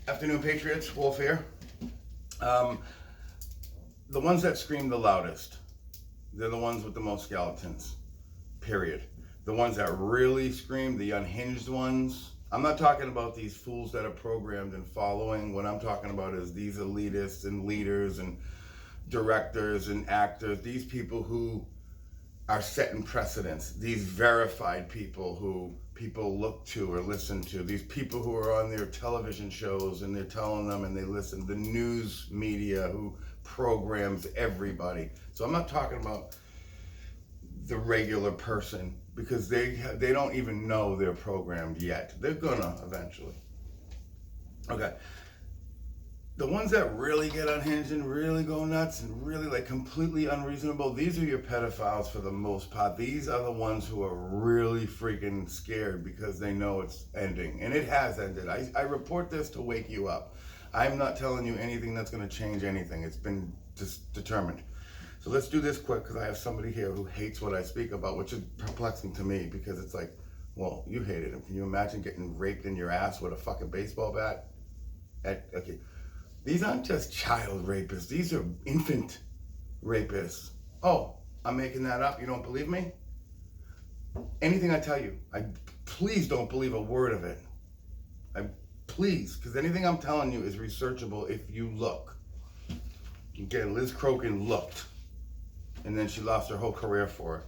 Afternoon, Patriots. Wolf here. The ones that scream the loudest, they're the ones with the most skeletons, period. The ones that really scream, the unhinged ones. I'm not talking about these fools that are programmed and following. What I'm talking about is these elitists and leaders and directors and actors, these people who are setting precedents, these verified people who people look to or listen to, these people who are on their television shows and they're telling them and they listen, the news media who programs everybody. So I'm not talking about the regular person because they don't even know they're programmed yet. They're gonna eventually. Okay. The ones that really get unhinged and really go nuts and really like completely unreasonable, these are your pedophiles for the most part. These are the ones who are really freaking scared because they know it's ending. And it has ended. I report this to wake you up. I'm not telling you anything that's going to change anything. It's been determined. So let's do this quick because I have somebody here who hates what I speak about, which is perplexing to me because it's like, well, you hated him. Can you imagine getting raped in your ass with a fucking baseball bat? Okay. These aren't just child rapists. These are infant rapists. Oh, I'm making that up. You don't believe me? Anything I tell you, please don't believe a word of it. Please, because anything I'm telling you is researchable if you look. Again, Liz Crokin looked, and then she lost her whole career for it.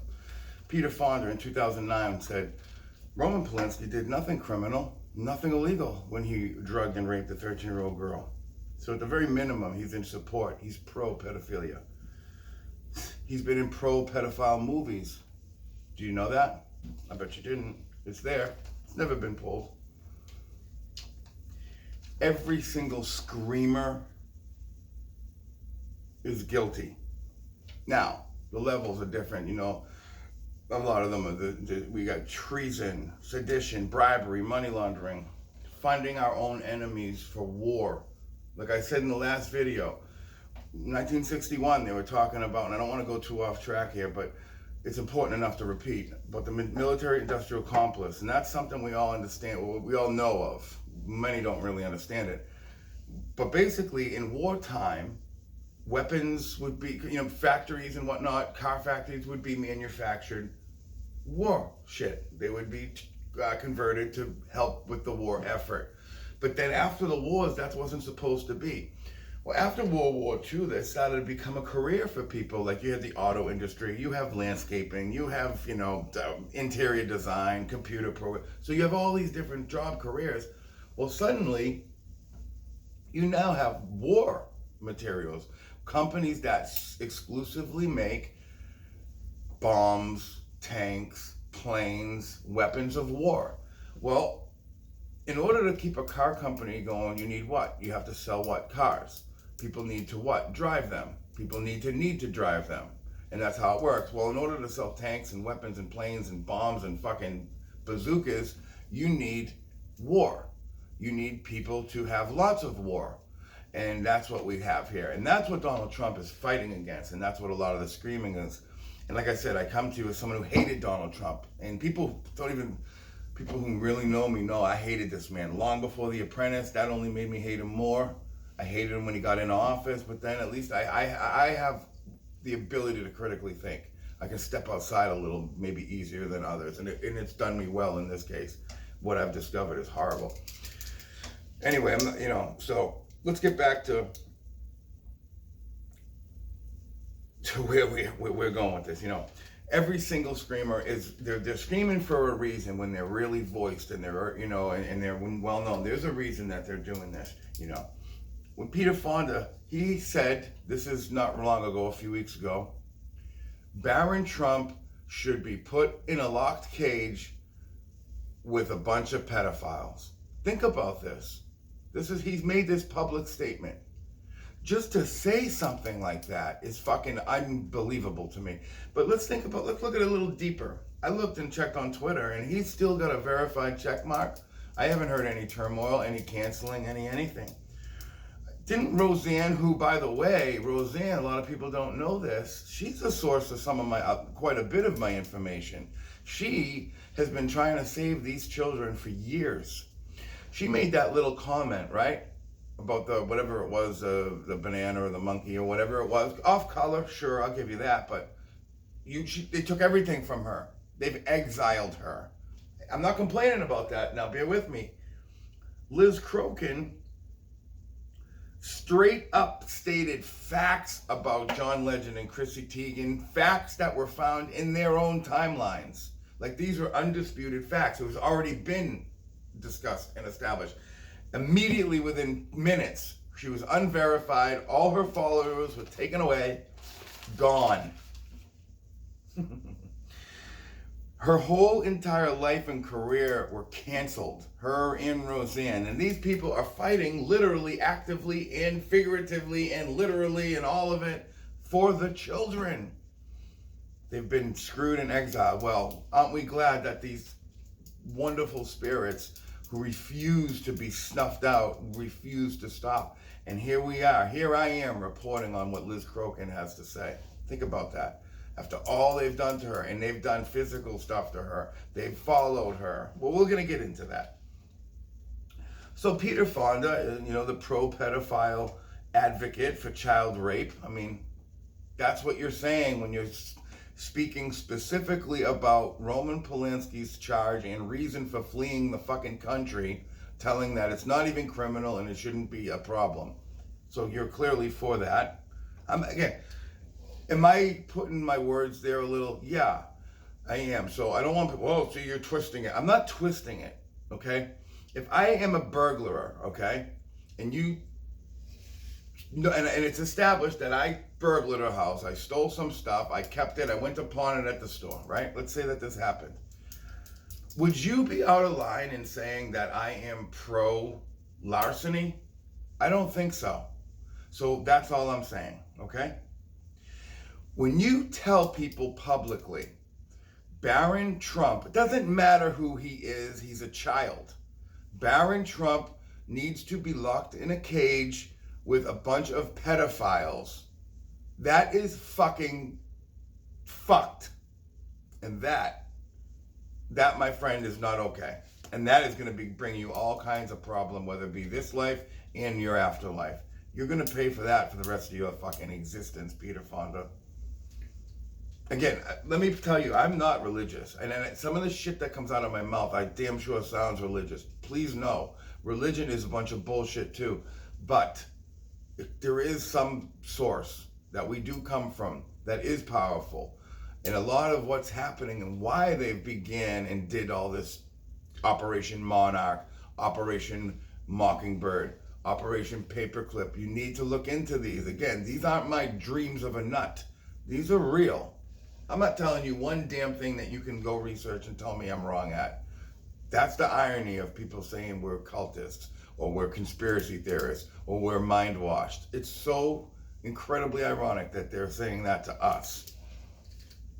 Peter Fonda in 2009 said, Roman Polanski did nothing criminal, nothing illegal when he drugged and raped a 13-year-old girl. So at the very minimum, he's in support. He's pro-pedophilia. He's been in pro-pedophile movies. Do you know that? I bet you didn't. It's there. It's never been pulled. Every single screamer is guilty. Now, the levels are different. You know, a lot of them are we got treason, sedition, bribery, money laundering, funding our own enemies for war. Like I said in the last video, 1961, they were talking about, and I don't want to go too off track here, but it's important enough to repeat, but the military-industrial complex, and that's something we all understand, we all know of. Many don't really understand it. But basically, in wartime, weapons would be, factories and whatnot, car factories would be manufactured war shit. They would be converted to help with the war effort. But then after the wars, that wasn't supposed to be. Well, after World War II, that started to become a career for people. Like you have the auto industry, you have landscaping, you have, interior design, computer program. So you have all these different job careers. Well, suddenly, you now have war materials. Companies that exclusively make bombs, tanks, planes, weapons of war. Well, in order to keep a car company going, you need what? You have to sell what? Cars. People need to what? Drive them. People need to drive them. And that's how it works. Well, in order to sell tanks and weapons and planes and bombs and fucking bazookas, you need war. You need people to have lots of war. And that's what we have here. And that's what Donald Trump is fighting against. And that's what a lot of the screaming is. And like I said, I come to you as someone who hated Donald Trump. And people who really know me know I hated this man. Long before The Apprentice, that only made me hate him more. I hated him when he got into office, but then at least I have the ability to critically think. I can step outside a little, maybe easier than others, and it's done me well in this case. What I've discovered is horrible. Anyway, so let's get back to where we're going with this. Every single screamer they're screaming for a reason when they're really voiced and they're and they're well known. There's a reason that they're doing this. When Peter Fonda, he said, this is not long ago, a few weeks ago, Baron Trump should be put in a locked cage with a bunch of pedophiles. Think about this. He's made this public statement. Just to say something like that is fucking unbelievable to me. But let's look at it a little deeper. I looked and checked on Twitter and he's still got a verified check mark. I haven't heard any turmoil, any canceling, anything. Didn't Roseanne, who, by the way, a lot of people don't know this, she's the source of some of quite a bit of my information. She has been trying to save these children for years. She made that little comment, right? about the whatever it was, the banana or the monkey or whatever it was. Off color, sure, I'll give you that, but they took everything from her. They've exiled her. I'm not complaining about that. Now, bear with me. Liz Crokin straight up stated facts about John Legend and Chrissy Teigen, facts that were found in their own timelines. Like, these are undisputed facts. It was already been discussed and established. Immediately within minutes, she was unverified. All her followers were taken away, gone. Her whole entire life and career were canceled, her and Roseanne. And these people are fighting literally, actively, and figuratively, and literally, and all of it for the children. They've been screwed and exiled. Well, aren't we glad that these wonderful spirits who refuse to be snuffed out, refuse to stop. And here we are. Here I am reporting on what Liz Crokin has to say. Think about that. After all they've done to her, and they've done physical stuff to her, they've followed her. Well, we're going to get into that. So Peter Fonda, the pro-pedophile advocate for child rape. I mean, that's what you're saying when you're speaking specifically about Roman Polanski's charge and reason for fleeing the fucking country, telling that it's not even criminal and it shouldn't be a problem. So you're clearly for that. Am I putting my words there a little? Yeah, I am. So I don't want people, so you're twisting it. I'm not twisting it, okay? If I am a burglar, okay, and it's established that I burglared a house, I stole some stuff, I kept it, I went to pawn it at the store, right? Let's say that this happened. Would you be out of line in saying that I am pro-larceny? I don't think so. So that's all I'm saying, okay? When you tell people publicly, Baron Trump, it doesn't matter who he is, he's a child. Baron Trump needs to be locked in a cage with a bunch of pedophiles. That is fucking fucked. And that, my friend, is not okay. And that is going to bring you all kinds of problem, whether it be this life and your afterlife. You're going to pay for that for the rest of your fucking existence, Peter Fonda. Again, let me tell you, I'm not religious. And some of the shit that comes out of my mouth, I damn sure sounds religious. Please know, religion is a bunch of bullshit too. But there is some source that we do come from that is powerful. And a lot of what's happening and why they began and did all this Operation Monarch, Operation Mockingbird, Operation Paperclip, you need to look into these. Again, these aren't my dreams of a nut. These are real. I'm not telling you one damn thing that you can go research and tell me I'm wrong at. That's the irony of people saying we're cultists, or we're conspiracy theorists, or we're mind-washed. It's so incredibly ironic that they're saying that to us.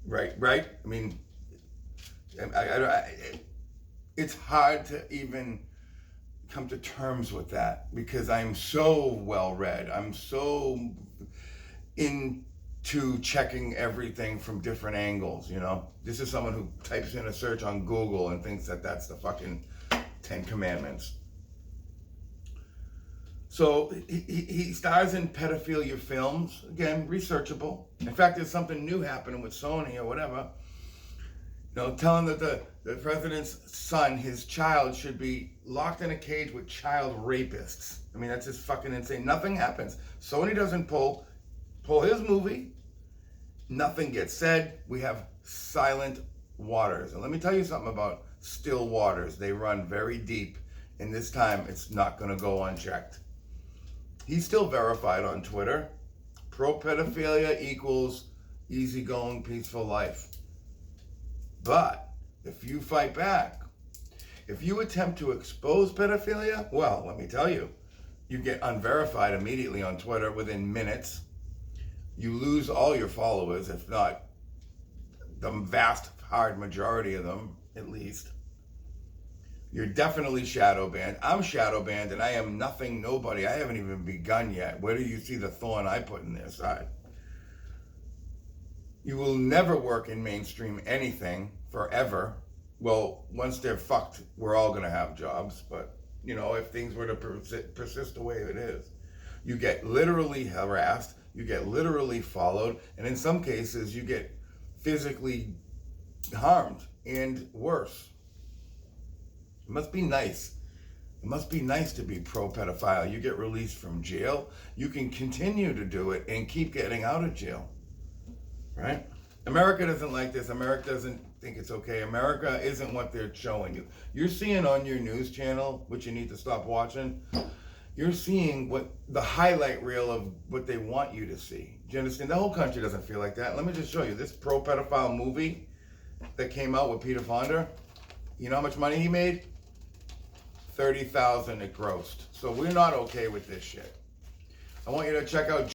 Right? I mean, it's hard to even come to terms with that because I'm so well-read. I'm so into checking everything from different angles, This is someone who types in a search on Google and thinks that that's the fucking 10 Commandments. So he stars in pedophilia films. Again, researchable. In fact, there's something new happening with Sony or whatever. Telling that the president's son, his child, should be locked in a cage with child rapists. I mean, that's just fucking insane. Nothing happens. Sony doesn't pull his movie. Nothing gets said. We have silent waters. And let me tell you something about still waters. They run very deep. And this time, it's not going to go unchecked. He's still verified on Twitter. Pro-pedophilia equals easygoing, peaceful life. But if you fight back, if you attempt to expose pedophilia, well, let me tell you, you get unverified immediately on Twitter within minutes. You lose all your followers, if not the vast, hard majority of them, at least. You're definitely shadow banned. I'm shadow banned, and I am nothing, nobody. I haven't even begun yet. Where do you see the thorn I put in their side? You will never work in mainstream anything forever. Well, once they're fucked, we're all going to have jobs, but you know, if things were to persist the way it is. You get literally harassed, you get literally followed, and in some cases you get physically harmed and worse. It must be nice. It must be nice to be pro-pedophile. You get released from jail, you can continue to do it and keep getting out of jail, right? America doesn't like this. America doesn't think it's okay. America isn't what they're showing you. You're seeing on your news channel, which you need to stop watching, you're seeing what the highlight reel of what they want you to see. Do you understand? The whole country doesn't feel like that. Let me just show you this pro-pedophile movie that came out with Peter Fonda. You know how much money he made? $30,000 it grossed. So we're not okay with this shit. I want you to check out